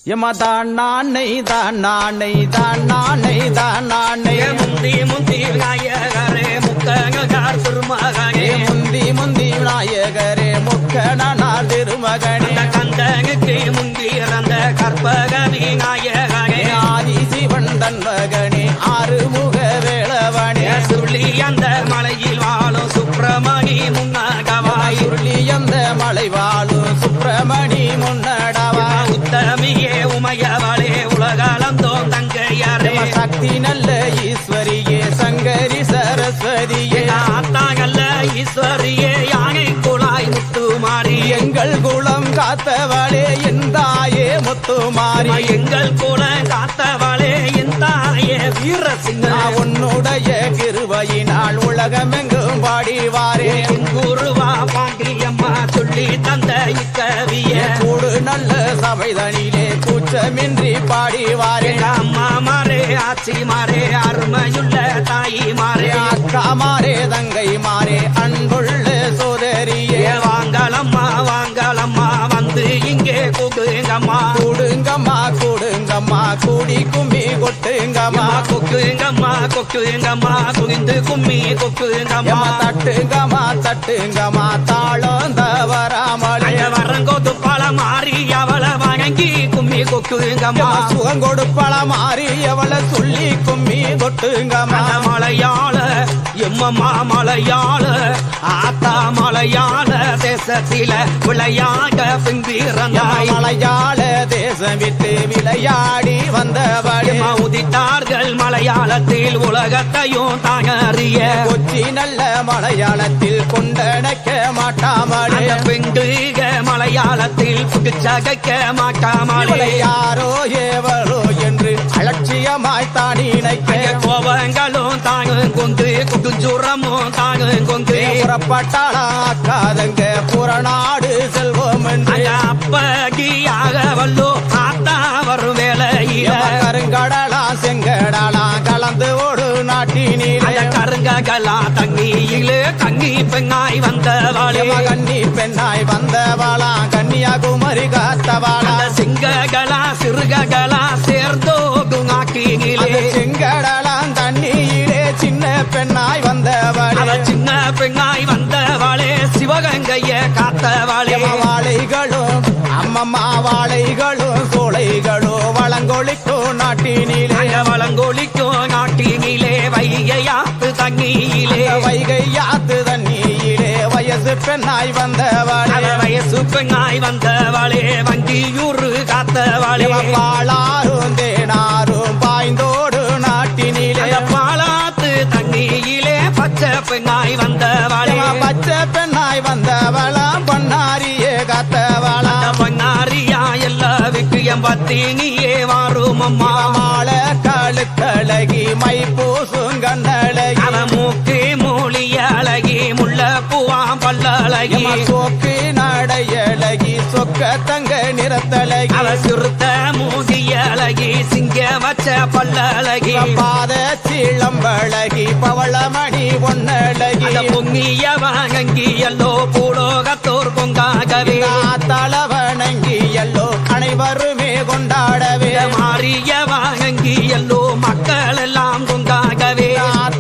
எம்மா தான் நானை தான் நானை தான் நானை தான் நானை முந்தி முந்தி விநாயகரே முக்கனார் திருமகனே முந்தி முந்தி விநாயகரே முக்கனார் திருமகனே கந்தனுக்கு முந்தி இறந்த கற்பக விநாயகனே ஆதி சிவன் தன் மகனே ஆறுமுக வேளவனே சுருளி அந்த மலையில் வாழும் சுப்பிரமணி முன்னடவாய் சுருளி அந்த மலை வாழும் சுப்பிரமணி முன்னடவா உத்தமியே உமையவளே உலகளந்தோம் தங்கையரே சக்தி நல்ல ஈஸ்வரியே சங்கரி சரஸ்வதியே ஆத்தாங்கல்ல ஈஸ்வரியே யானை குழாய் முத்துமாரி எங்கள் குலம் காத்தவளே எந்தாயே முத்துமாரி எங்கள் குலம் காத்தவளே எந்தாயே வீரசிங்க உன்னுடைய கிருபையினால் உலகமெங்கும் பாடிவாரே குருவா பாண்டியம்மா சொல்லி தந்த இக்கவிய கூடு நல்ல சபைதனிலே கூச்சமின்றி பாடிவாரே அம்மா மாறே ஆச்சி மாறே அருமையுள்ள தாயி மாறே அக்கா மாறே தங்கை மாறே அன்புள்ள சோதரியே வாங்கலம்மா வாங்கலம்மா வந்து இங்கே கூடுங்கம்மா கூடுங்கம்மா கூடுங்கம்மா கூடி கும்மி கொட்டுங்கம்மா கொக்குங்கம்மா கொக்குங்கம்மா குனிந்து கும்மி கொக்குங்கம்மா தட்டுங்கம்மா தட்டுங்கம்மா தாளம் தவறாமலே வரங்கோத்து பழ மாறி அவளை வணங்கி கும்மி கொக்குங்கம்மா சுகம் கொடுப்பள மாறி அவளை சொல்லி கும்மி கொட்டுங்கம்மா மலையாள எம்மம்மா மலையாள ஆத்தா மலையாள தேசத்தில விளையாட பிந்திறந்தாய் மலையாள தேசம் விட்டு விளையாடி வந்தவளே உதித்தார்கள் மலையாளத்தில் உலகத்தையும் தாங்கறிய கொச்சி நல்ல மலையாளத்தில் கொண்டடைக்க மாட்டாமலே பெண்டுக மலையாளத்தில் புகுச்சகைக்க மாட்டாமலே யாரோ ஏவரோ என்று அலட்சியமாய் தான் நினைக்க கோபங்களும் தாங்கும் கொண்டு குடுஞ்சுரமும் தாங்கும் கொண்டு புறப்பட்டாளாக்காதங்க புறநாடு செல்வோம் என்று அப்பகியாக வல்லோ ஆத்தா வரும் வேலையில கருங்கடலா செங்கடலா கலந்து ஓடு நாட்டினிலே கருங்கலா தண்ணியிலே கண்ணி பெண்ணாய் வந்தவாளே கன்னி பெண்ணாய் வந்தவாளா கன்னியாகுமரி காத்தவாளா சிங்ககளா சிறுககளா சேர்ந்தோடு நாட்டினிலே செங்கடலாம் தண்ணியிலே சின்ன பெண்ணாய் வந்தவாளே சின்ன பெண்ணாய் வந்தவாளே சிவகங்கைய காத்தவாளே வாழைகளும் அம்மம்மா வாழைகளும் சோலைகளும் வளங்கொழிக்கும் நாட்டினிலே வளங்கொழிக்கும் நாட்டினிலே வைகையாத்து தண்ணியிலே வைகையாத்து தண்ணியிலே வயசு பெண்ணாய் வந்தவாளே வயசு பெண்ணாய் வந்தவாளே வங்கியூர் காத்தவாளே பாலாரும் தேனாரும் பாய்ந்தோடு நாட்டினிலே பாலாத்து தண்ணியிலே பச்சை பெண்ணாய் வந்தவாளே பச்சை பெண்ணாய் வந்தவளாம் பொன்னாரியே காத்தவளா பொன்னாரியா எல்லா விக்கியம் பத்தினியே வாரும் அம்மா மால கழுத்தழகி மை பூசும் கண்ணழகி மூக்கு மூலி அழகி முள்ள பூவாம் பல்லழகி சோக்கு நடையழகி சொக்க தங்க நிறத்தழகி சிறுத்த மூடி அழகி சிங்க வச்ச பல்லழகி பாத சீளம்பழகி பவளமணி ஒன்னழகி பொங்கிய வாங்கி எல்லோ பூலோகத்தோர் பொங்காகவே தளவணங்கி எல்லோ அனைவருமே கொண்டாடவே மாறிய வாங்கி எல்லோ மக்கள் எல்லாம் பொங்காகவே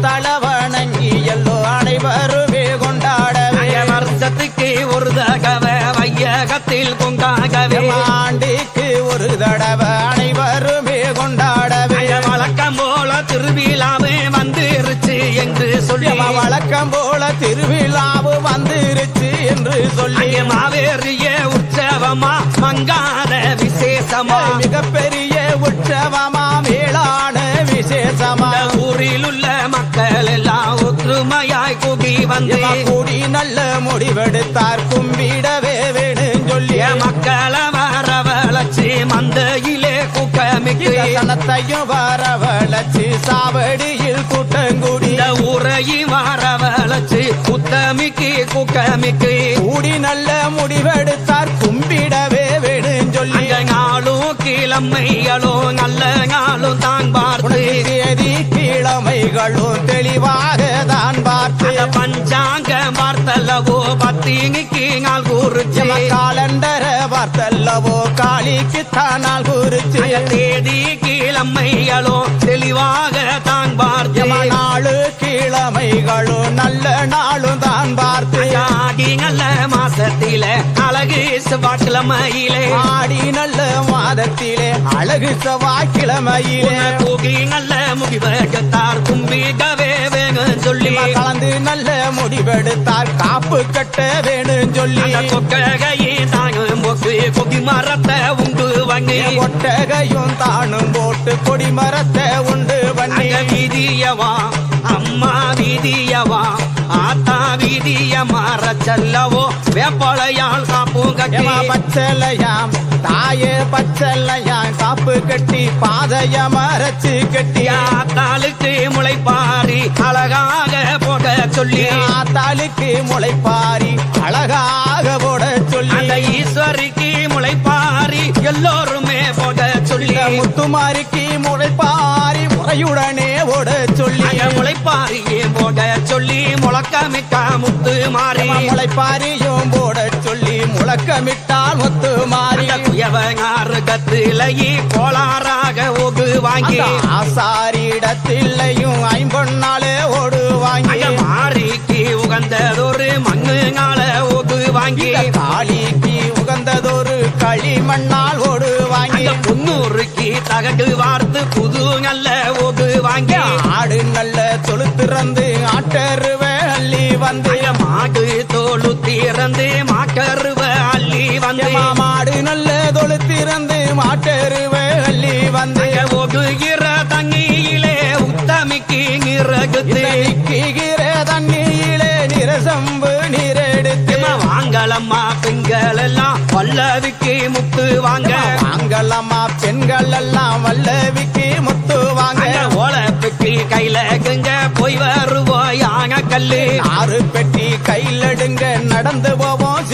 தளவணங்கி எல்லோ அனைவருமே கொண்டாடவே வருஷத்துக்கு ஒரு தகவ வையகத்தில் பொங்காகவே ஆண்டிக்கு ஒரு தடவை அனைவருமே கொண்டாடவே வழக்கம் போல திருவிழாவே வந்துருச்சு என்று சொல்லி வழக்கம் போல திருவிழாவு வந்துருச்சு என்று சொல்லி மாவேறிய உற்சவமா மங்காத விசேஷமா மிகப்பெரிய உற்சவமா மேலான விசேஷமா ஊரில் உள்ள மக்கள் எல்லாம் ஒற்றுமையாய் கூடி வந்து கூடி நல்ல முடிவெடுத்தார் கும்பிடவே வேணும் சொல்லி மக்களை வரவழைச்சு மந்தையிலே கூட்டமிக்கு சனத்தையும் வரவழைச்சு சாவடியில் கூட்டங்கூடி ஊரையும் வரவழைச்சு குத்தமிக்கு கூட்டமிக்கு கூடி நல்ல முடிவெடுத்தார் கும்பிடவே வேணும் சொல்லி நாளும் கிழமைகளும் நல்ல நாளும் தான் பார்த்து தேதி கீழ கிழமைகளும் தெளிவாக தான் பார்த்து பஞ்சாங்கம் பார்த்தல்லவோ பத்தினிக்கு நாள் கூறுச்சு காலண்டர பார்த்தல்லவோ காளிக்கு தானால் குறிச்சு தேதி கிழமைகளோ தெளிவாக தான் பார்த்து நாலு கிழமைகளும் நல்ல நாளும் தான் பார்த்து ஆடி நல்ல மாசத்தில அழகு செவ்வாய்க்கிழமையிலே ஆடி நல்ல மாதத்திலே அழகு செவ்வாய்க்கிழமையிலே தூக்கி நல்ல முடிவெடுத்தார் கும்பிடவே வேணும் சொல்லி கலந்து நல்ல முடிவெடுத்தார் காப்பு கட்ட வேணும் சொல்லி கொட்டகையே தானும் போட்டு கொடி மரத்தை உண்டு வங்கி ஒட்டகையும் தானும் போட்டு கொடி மரத்தை உண்டு பண்ணி வீதியவா அம்மா வீதியவா ஆத்தா வீதிய மாற செல்லவோ வேப்பளையால் காப்பும் கட்டி பச்சலையாம் தாயே பச்சலையாம் காப்பு கட்டி பாதைய மறைச்சு கட்டி ஆத்தாளுக்கு முளைப்பாரி அழகாக போட சொல்லி ஆத்தாளுக்கு முளைப்பாரி அழகாக போட சொல்லி அந்த ஈஸ்வரிக்கு முளைப்பாரி எல்லோருமே போட சொல்லி முத்துமாரிக்கு முளைப்பாரி முறையுடனே ஓட சொல்லி முளைப்பாரியே போட சொல்லி முழக்கமிட்டா முத்து மாறி முளைப்பாரியும் போட சொல்லி முழக்கமிட்டால் முத்து மாறி குயவனாறு கத்திலையே கோளாறாக ஒகு வாங்கி ஆசாரிடத்திலையும் ஐம்பொன்னாலே ஓடு வாங்கி மாறிக்கு உகந்ததொரு மண்ணுனால ஒகு வாங்கி காளிக்கு உகந்ததொரு களிமண்ணால் ஓடு வாங்கி முன்னூறுக்கு தகடு வார்த்து புது நல்ல ஒகு வாங்கி ஆடு நல்ல தொழுத்திறந்து ஆட்டருவ அள்ளி வந்து மாடு தோளு திறந்து மாட்டருவ அள்ளி வந்து மாடு நல்ல தொழுத்திறந்து மாட்டருவ அள்ளி வந்து ஒடுகிற தண்ணியிலே உத்தமிக்கு நிறகுத்து நிற்கிற தண்ணியிலே நிறசம்பு நீரெடுத்து வாங்கலம்மா பெண்கள் எல்லாம் வல்லவிக்கு முத்து வாங்க வாங்கலம்மா பெண்கள் எல்லாம் வல்லவிக்கு முத்து வாங்க ஓலப்பெட்டி கையில எங்க போய் வருவோம் யான கல்லு 6 பெட்டி கையில் எடுங்க நடந்து போவோம்